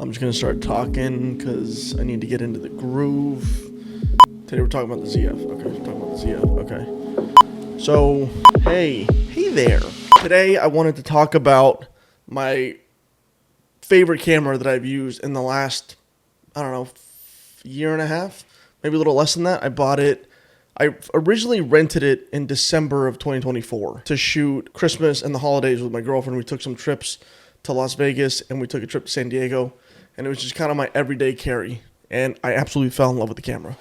I'm just gonna start talking because I need to get into the groove. Today we're talking about the ZF. Okay, we're talking about the ZF. Okay. So, hey there. Today I wanted to talk about my favorite camera that I've used in the last, I don't know, year and a half, maybe a little less than that. I bought it. I originally rented it in December of 2024 to shoot Christmas and the holidays with my girlfriend. We took some trips to Las Vegas and we took a trip to San Diego, and it was just kind of my everyday carry, and I absolutely fell in love with the camera.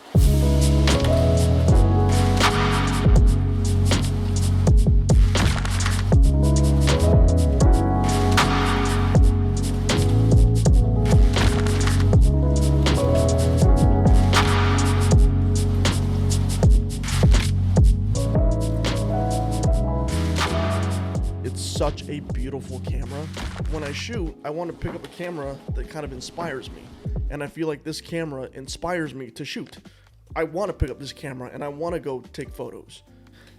Such a beautiful camera. When I shoot, I want to pick up a camera that kind of inspires me, and I feel like this camera inspires me to shoot. I want to pick up this camera and I want to go take photos.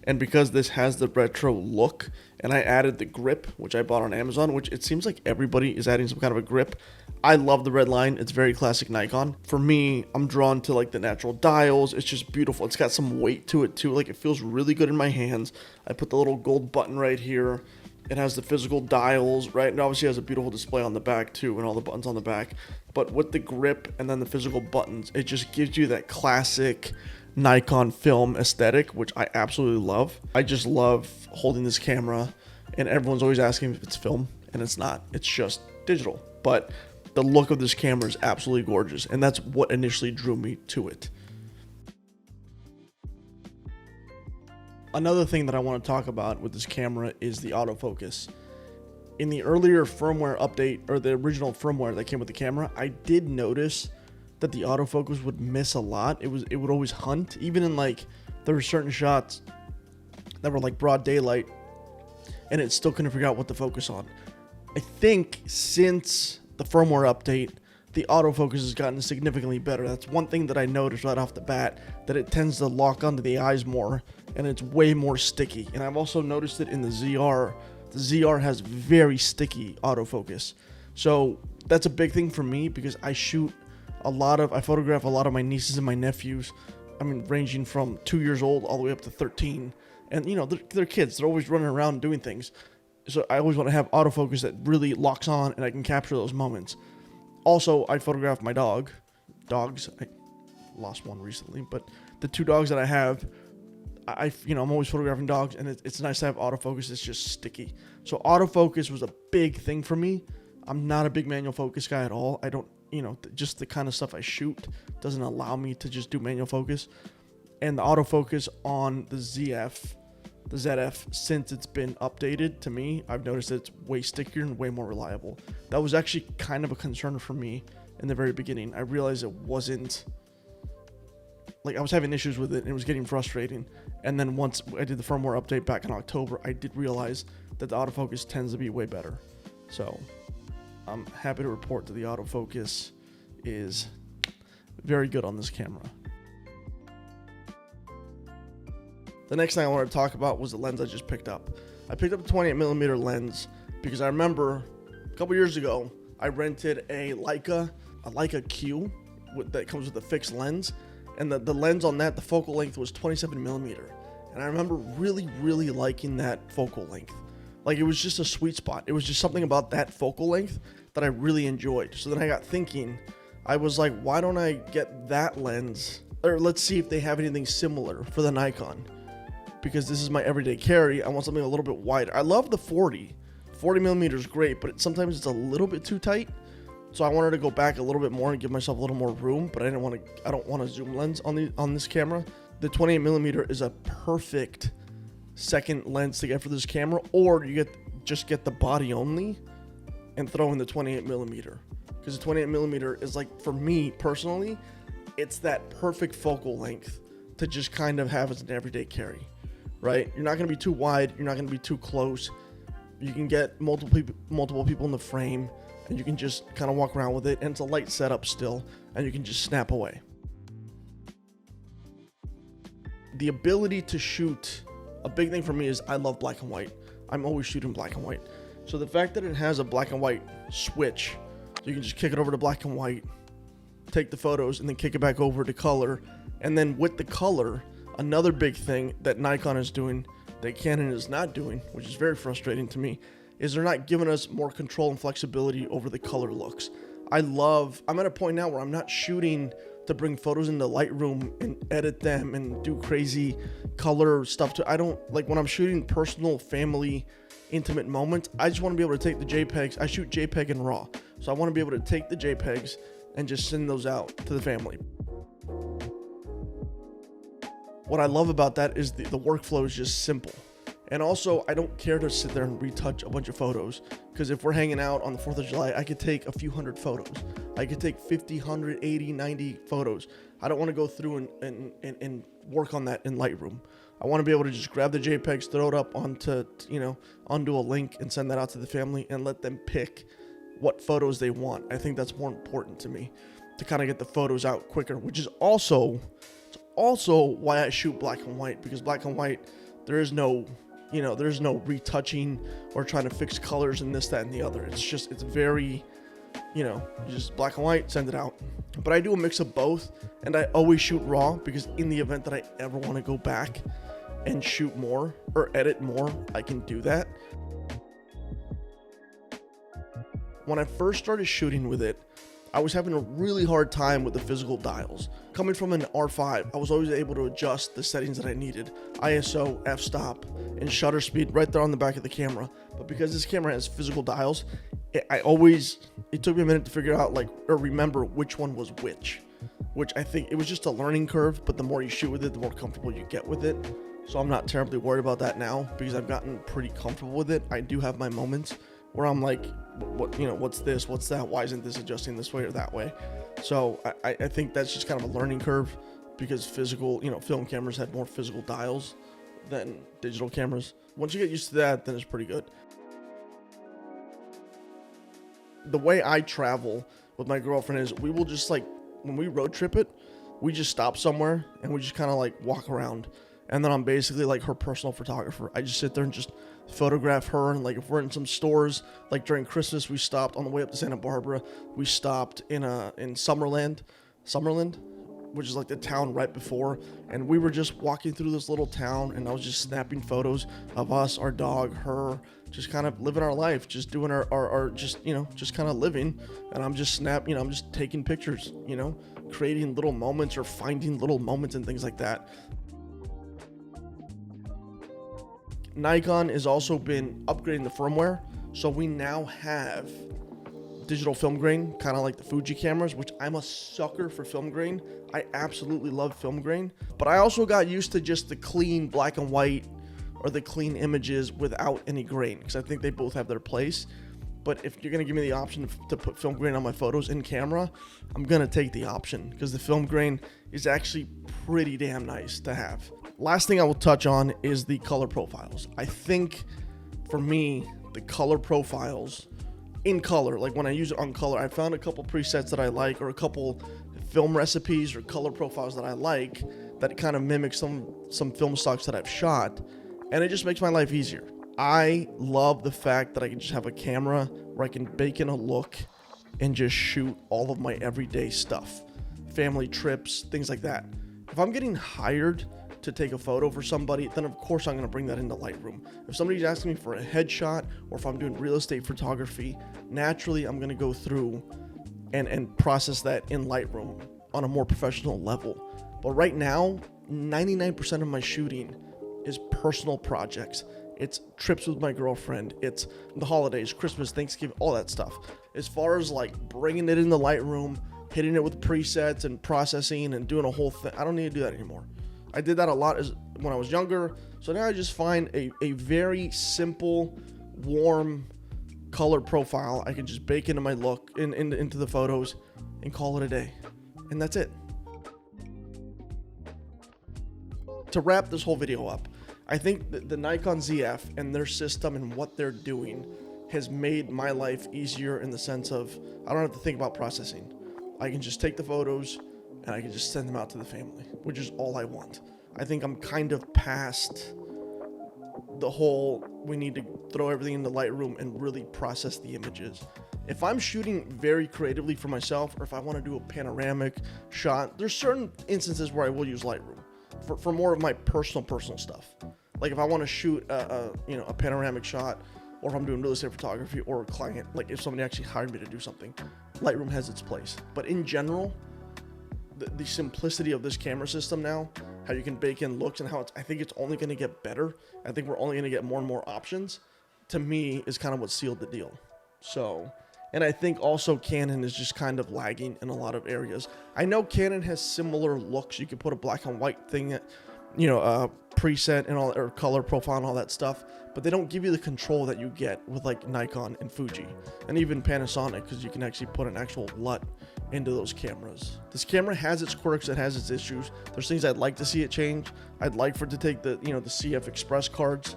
And because this has the retro look, and I added the grip, which I bought on Amazon, which it seems like everybody is adding some kind of a grip. I love the red line. It's very classic Nikon. For me, I'm drawn to like the natural dials. It's just beautiful. It's got some weight to it too. Like, it feels really good in my hands. I put the little gold button right here. It has the physical dials, right? And obviously has a beautiful display on the back too, and all the buttons on the back. But with the grip and then the physical buttons, it just gives you that classic Nikon film aesthetic, which I absolutely love. I just love holding this camera, and everyone's always asking if it's film, and it's not. It's just digital. But the look of this camera is absolutely gorgeous, and that's what initially drew me to it. Another thing that I want to talk about with this camera is the autofocus. In the earlier firmware update, or the original firmware that came with the camera, I did notice that the autofocus would miss a lot. It would always hunt, even in like, there were certain shots that were like broad daylight, and it still couldn't figure out what to focus on. I think since the firmware update, the autofocus has gotten significantly better. That's one thing that I noticed right off the bat, that it tends to lock onto the eyes more, and it's way more sticky. And I've also noticed it in the ZR. The ZR has very sticky autofocus. So that's a big thing for me, because I photograph a lot of my nieces and my nephews. I mean, ranging from 2 years old all the way up to 13. And you know, they're kids. They're always running around doing things. So I always want to have autofocus that really locks on, and I can capture those moments. Also, I photograph my dogs. I lost one recently, but the two dogs that I have, I'm always photographing dogs, and it's nice to have autofocus. It's just sticky. So autofocus was a big thing for me. I'm not a big manual focus guy at all. I don't, just the kind of stuff I shoot doesn't allow me to just do manual focus. And the autofocus on the ZF, since it's been updated, to me, I've noticed that it's way stickier and way more reliable. That was actually kind of a concern for me in the very beginning. I realized it wasn't, like, I was having issues with it, and it was getting frustrating. And then once I did the firmware update back in October, I did realize that the autofocus tends to be way better. So I'm happy to report that the autofocus is very good on this camera. The next thing I wanted to talk about was the lens I just picked up. I picked up a 28mm lens because I remember a couple years ago, I rented a Leica Q that comes with a fixed lens. And the lens on that, the focal length was 27mm. And I remember really, really liking that focal length. Like, it was just a sweet spot. It was just something about that focal length that I really enjoyed. So then I got thinking, I was like, why don't I get that lens? Or let's see if they have anything similar for the Nikon. Because this is my everyday carry, I want something a little bit wider. I love the 40. 40mm is great, but sometimes it's a little bit too tight. So I wanted to go back a little bit more and give myself a little more room, but I don't want a zoom lens on this camera. The 28mm is a perfect second lens to get for this camera, or you just get the body only and throw in the 28mm. Because the 28mm is, like, for me personally, it's that perfect focal length to just kind of have as an everyday carry. Right? You're not going to be too wide. You're not going to be too close. You can get multiple people in the frame, and you can just kind of walk around with it. And it's a light setup still, and you can just snap away. The ability to shoot, a big thing for me is I love black and white. I'm always shooting black and white. So the fact that it has a black and white switch you can just kick it over to black and white, take the photos, and then kick it back over to color. And then with the color, another big thing that Nikon is doing that Canon is not doing, which is very frustrating to me, is they're not giving us more control and flexibility over the color looks. I'm at a point now where I'm not shooting to bring photos into Lightroom and edit them and do crazy color stuff. I don't like when I'm shooting personal, family, intimate moments. I just want to be able to take the JPEGs. I shoot JPEG and RAW. So I want to be able to take the JPEGs and just send those out to the family. What I love about that is the workflow is just simple. And also, I don't care to sit there and retouch a bunch of photos, because if we're hanging out on the 4th of July, I could take a few hundred photos. I could take 50, 100, 80, 90 photos. I don't want to go through and work on that in Lightroom. I want to be able to just grab the JPEGs, throw it up onto a link and send that out to the family and let them pick what photos they want. I think that's more important to me, to kind of get the photos out quicker, which is also why I shoot black and white, because black and white, there's no retouching or trying to fix colors and this, that, and the other. It's very, just black and white, send it out. But I do a mix of both, and I always shoot raw, because in the event that I ever want to go back and shoot more or edit more, I can do that. When I first started shooting with it, I was having a really hard time with the physical dials. Coming from an R5, I was always able to adjust the settings that I needed. ISO, f-stop, and shutter speed right there on the back of the camera. But because this camera has physical dials, it took me a minute to figure out or remember which one was which I think it was just a learning curve, but the more you shoot with it, the more comfortable you get with it. So I'm not terribly worried about that now, because I've gotten pretty comfortable with it. I do have my moments where I'm like, what's this, what's that, why isn't this adjusting this way or that way? So I think that's just kind of a learning curve, because physical, film cameras have more physical dials than digital cameras. Once you get used to that, then it's pretty good. The way I travel with my girlfriend is we will just when we road trip it, we just stop somewhere and we just kind of walk around. And then I'm basically her personal photographer. I just sit there and just photograph her. And if we're in some stores, during Christmas, we stopped on the way up to Santa Barbara. We stopped in Summerland, which is the town right before. And we were just walking through this little town, and I was just snapping photos of us, our dog, her, just kind of living our life, just doing our just kind of living. And I'm just I'm just taking pictures, creating little moments or finding little moments and things like that. Nikon has also been upgrading the firmware, so we now have digital film grain, kind of like the Fuji cameras, which I'm a sucker for film grain. I absolutely love film grain, but I also got used to just the clean black and white or the clean images without any grain, because I think they both have their place. But if you're going to give me the option to put film grain on my photos in camera, I'm going to take the option, because the film grain is actually pretty damn nice to have. Last thing I will touch on is the color profiles. I think for me, the color profiles in color, when I use it on color, I found a couple presets that I like, or a couple film recipes or color profiles that I like that kind of mimic some film stocks that I've shot, and it just makes my life easier. I love the fact that I can just have a camera where I can bake in a look and just shoot all of my everyday stuff, family trips, things like that. If I'm getting hired to take a photo for somebody, then of course I'm going to bring that into Lightroom. If somebody's asking me for a headshot, or if I'm doing real estate photography, naturally I'm going to go through and process that in Lightroom on a more professional level. But right now, 99% of my shooting is personal projects. It's trips with my girlfriend, it's the holidays, Christmas, Thanksgiving, all that stuff. As far as bringing it into Lightroom, hitting it with presets and processing and doing a whole thing, I don't need to do that anymore. I did that a lot when I was younger, so now I just find a very simple, warm color profile I can just bake into my look, into the photos, and call it a day. And that's it. To wrap this whole video up, I think the Nikon Zf and their system and what they're doing has made my life easier, in the sense of I don't have to think about processing. I can just take the photos and I can just send them out to the family, which is all I want. I think I'm kind of past the whole we need to throw everything into Lightroom and really process the images. If I'm shooting very creatively for myself, or if I want to do a panoramic shot, there's certain instances where I will use Lightroom for more of my personal stuff. Like if I want to shoot a panoramic shot, or if I'm doing real estate photography or a client, like if somebody actually hired me to do something, Lightroom has its place. But in general, the simplicity of this camera system now, how you can bake in looks, and how I think it's only going to get better. I think we're only going to get more and more options. To me, is kind of what sealed the deal. So, and I think also Canon is just kind of lagging in a lot of areas. I know Canon has similar looks. You can put a black and white thing, preset and all, or color profile and all that stuff, but they don't give you the control that you get with like Nikon and Fuji and even Panasonic, because you can actually put an actual LUT into those cameras. This camera has its quirks, it has its issues. There's things I'd like to see it change. I'd like for it to take the CF Express cards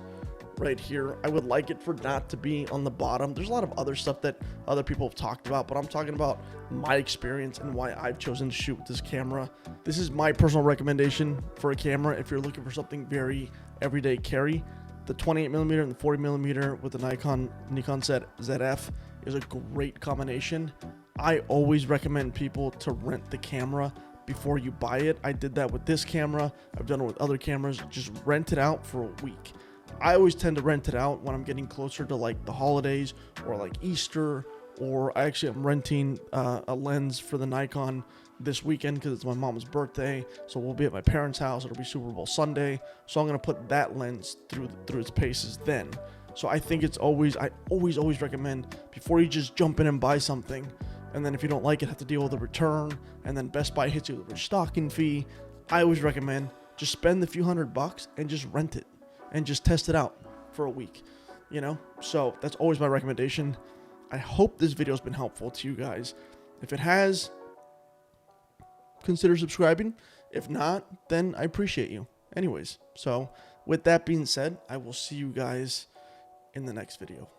right here. I would like it for not to be on the bottom. There's a lot of other stuff that other people have talked about, but I'm talking about my experience and why I've chosen to shoot with this camera. This is my personal recommendation for a camera if you're looking for something very everyday carry. The 28mm and the 40mm with the Nikon Zf is a great combination. I always recommend people to rent the camera before you buy it. I did that with this camera. I've done it with other cameras. Just rent it out for a week. I always tend to rent it out when I'm getting closer to like the holidays or like Easter, or I actually am renting a lens for the Nikon this weekend because it's my mom's birthday. So we'll be at my parents' house. It'll be Super Bowl Sunday. So I'm going to put that lens through its paces then. So I think I always recommend, before you just jump in and buy something, and then if you don't like it, have to deal with a return, and then Best Buy hits you with a restocking fee. I always recommend just spend the few $100 and just rent it and just test it out for a week, So that's always my recommendation. I hope this video has been helpful to you guys. If it has, consider subscribing. If not, then I appreciate you. Anyways, so with that being said, I will see you guys in the next video.